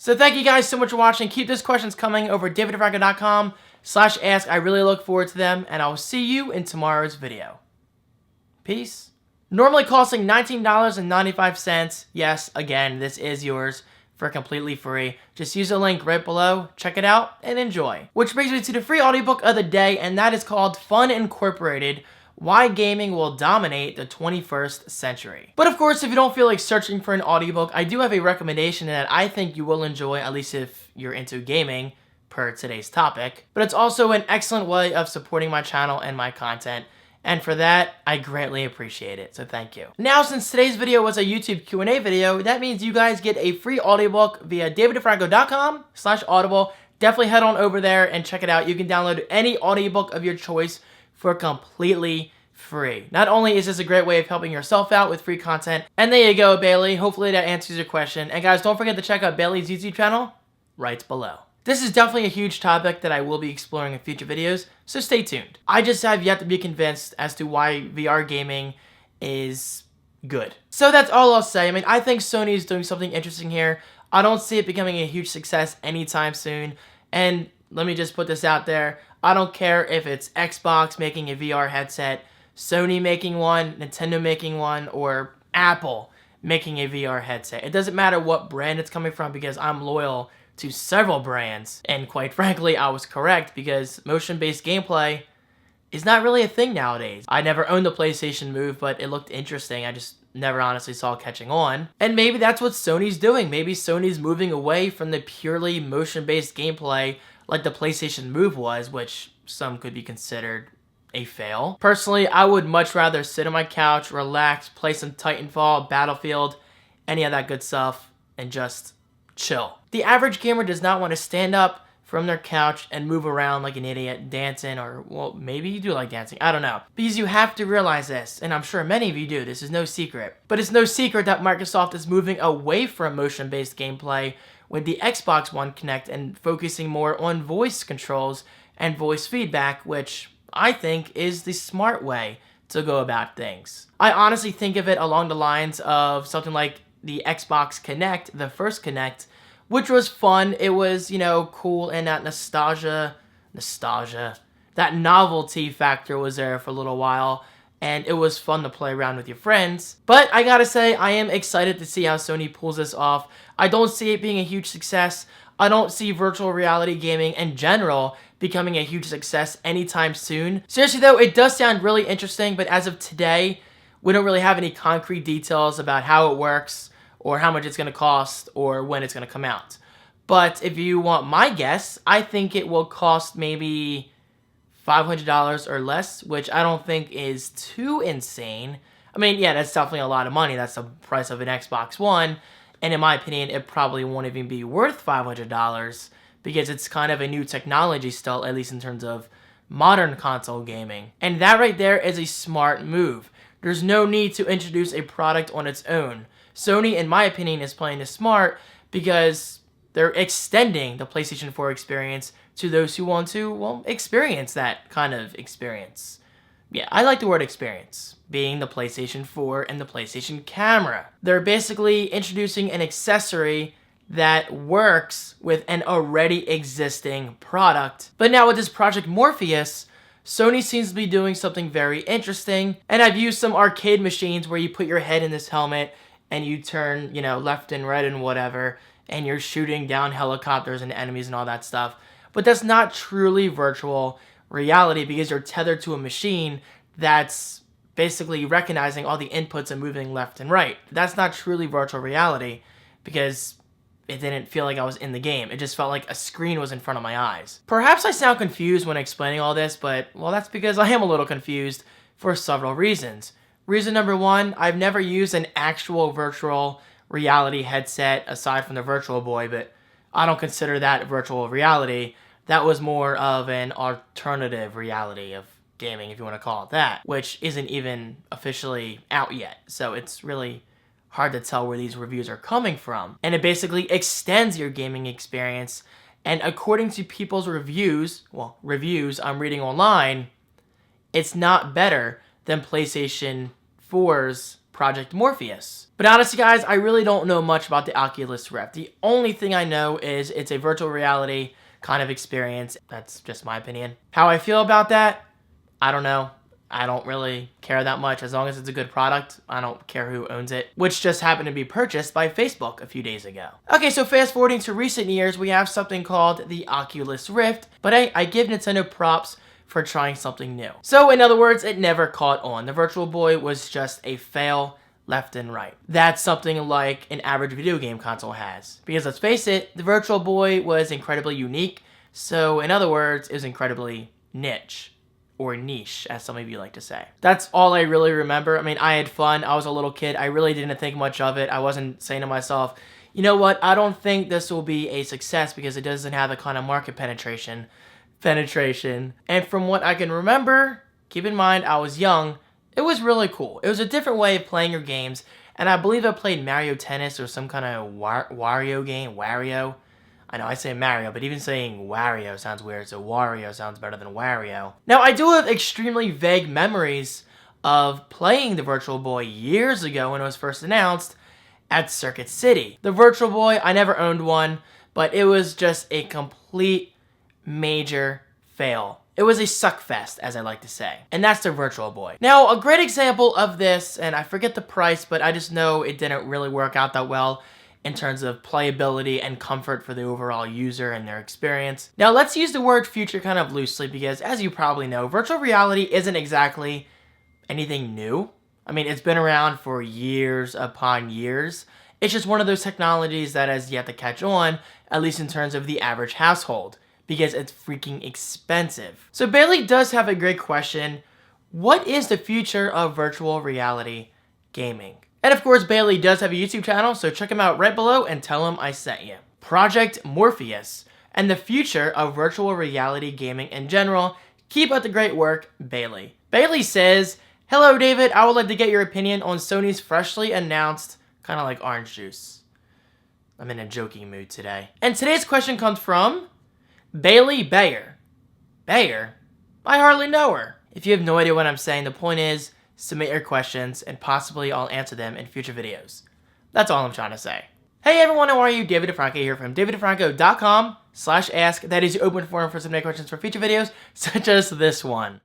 So thank you guys so much for watching. Keep those questions coming over davidfranco.com/ask. I really look forward to them, and I will see you in tomorrow's video. Peace. Normally costing $19.95. Yes, again, this is yours for completely free. Just use the link right below, check it out, and enjoy. Which brings me to the free audiobook of the day, and that is called Fun Incorporated: Why Gaming Will Dominate the 21st Century. But of course, if you don't feel like searching for an audiobook, I do have a recommendation that I think you will enjoy, at least if you're into gaming, per today's topic. But it's also an excellent way of supporting my channel and my content. And for that, I greatly appreciate it, so thank you. Now, since today's video was a YouTube Q&A video, that means you guys get a free audiobook via davidfranco.com/audible. Definitely head on over there and check it out. You can download any audiobook of your choice for completely free. Not only is this a great way of helping yourself out with free content, and there you go, Bailey. Hopefully that answers your question. And guys, don't forget to check out Bailey's YouTube channel right below. This is definitely a huge topic that I will be exploring in future videos, so stay tuned. I just have yet to be convinced as to why VR gaming is good. So that's all I'll say. I mean, I think Sony is doing something interesting here. I don't see it becoming a huge success anytime soon. And let me just put this out there. I don't care if it's Xbox making a VR headset, Sony making one, Nintendo making one, or Apple making a VR headset. It doesn't matter what brand it's coming from because I'm loyal to several brands, and quite frankly, I was correct because motion-based gameplay is not really a thing nowadays. I never owned the PlayStation Move, but it looked interesting. I just never honestly saw it catching on. And maybe that's what Sony's doing. Maybe Sony's moving away from the purely motion-based gameplay like the PlayStation Move was, which some could be considered a fail. Personally, I would much rather sit on my couch, relax, play some Titanfall, Battlefield, any of that good stuff, and just chill. The average gamer does not want to stand up from their couch and move around like an idiot dancing, or, well, maybe you do like dancing, I don't know. Because you have to realize this, and I'm sure many of you do, this is no secret. But it's no secret that Microsoft is moving away from motion-based gameplay with the Xbox One Kinect and focusing more on voice controls and voice feedback, which I think is the smart way to go about things. I honestly think of it along the lines of something like the Xbox Kinect, the first Kinect, which was fun. It was, you know, cool, and that nostalgia, that novelty factor was there for a little while, and it was fun to play around with your friends. But I gotta say, I am excited to see how Sony pulls this off. I don't see it being a huge success. I don't see virtual reality gaming in general becoming a huge success anytime soon. Seriously though, it does sound really interesting, but as of today, we don't really have any concrete details about how it works, or how much it's going to cost, or when it's going to come out. But if you want my guess, I think it will cost maybe $500 or less, which I don't think is too insane. I mean, yeah, that's definitely a lot of money. That's the price of an Xbox One. And in my opinion, it probably won't even be worth $500 because it's kind of a new technology still, at least in terms of modern console gaming. And that right there is a smart move. There's no need to introduce a product on its own. Sony, in my opinion, is playing this smart because they're extending the PlayStation 4 experience to those who want to, well, experience that kind of experience. Yeah, I like the word experience, being the PlayStation 4 and the PlayStation camera. They're basically introducing an accessory that works with an already existing product. But now with this Project Morpheus, Sony seems to be doing something very interesting, and I've used some arcade machines where you put your head in this helmet and you turn, you know, left and right and whatever, and you're shooting down helicopters and enemies and all that stuff. But that's not truly virtual reality because you're tethered to a machine that's basically recognizing all the inputs and moving left and right. That's not truly virtual reality because it didn't feel like I was in the game. It just felt like a screen was in front of my eyes. Perhaps I sound confused when explaining all this, but, well, that's because I am a little confused for several reasons. Reason number one, I've never used an actual virtual reality headset aside from the Virtual Boy, but I don't consider that virtual reality. That was more of an alternative reality of gaming, if you want to call it that, which isn't even officially out yet. So it's really hard to tell where these reviews are coming from. And it basically extends your gaming experience. And according to people's reviews, well, reviews I'm reading online, it's not better than PlayStation 4's Project Morpheus. But honestly, guys, I really don't know much about the Oculus Rift. The only thing I know is it's a virtual reality kind of experience. That's just my opinion. How I feel about that, I don't know. I don't really care that much. As long as it's a good product, I don't care who owns it, which just happened to be purchased by Facebook a few days ago. Okay, so fast forwarding to recent years, we have something called the Oculus Rift, but I give Nintendo props for trying something new. So in other words, it never caught on. The Virtual Boy was just a fail left and right. That's something like an average video game console has. Because let's face it, the Virtual Boy was incredibly unique, so in other words, it was incredibly niche. Or niche, as some of you like to say. That's all I really remember. I mean, I had fun. I was a little kid. I really didn't think much of it. I wasn't saying to myself, you know what, I don't think this will be a success because it doesn't have the kind of market penetration. And from what I can remember, keep in mind I was young, it was really cool. It was a different way of playing your games, and I believe I played Mario Tennis or some kind of Wario game, Wario. I know I say Mario, but even saying Wario sounds weird, so Wario sounds better than Wario. Now, I do have extremely vague memories of playing the Virtual Boy years ago when it was first announced at Circuit City. The Virtual Boy, I never owned one, but it was just a complete major fail. It was a suckfest, as I like to say. And that's the Virtual Boy. Now, a great example of this, and I forget the price, but I just know it didn't really work out that well in terms of playability and comfort for the overall user and their experience. Now, let's use the word future kind of loosely because, as you probably know, virtual reality isn't exactly anything new. I mean, it's been around for years upon years. It's just one of those technologies that has yet to catch on, at least in terms of the average household, because it's freaking expensive. So Bailey does have a great question. What is the future of virtual reality gaming? And of course, Bailey does have a YouTube channel, so check him out right below and tell him I sent you. Project Morpheus and the future of virtual reality gaming in general. Keep up the great work, Bailey. Bailey says, hello, David. I would like to get your opinion on Sony's freshly announced, kind of like orange juice. I'm in a joking mood today. And today's question comes from Bailey Bayer. Bayer? I hardly know her. If you have no idea what I'm saying, the point is, submit your questions, and possibly I'll answer them in future videos. That's all I'm trying to say. Hey everyone, how are you? David DeFranco here from daviddefranco.com/ask. That is your open forum for submitting questions for future videos, such as this one.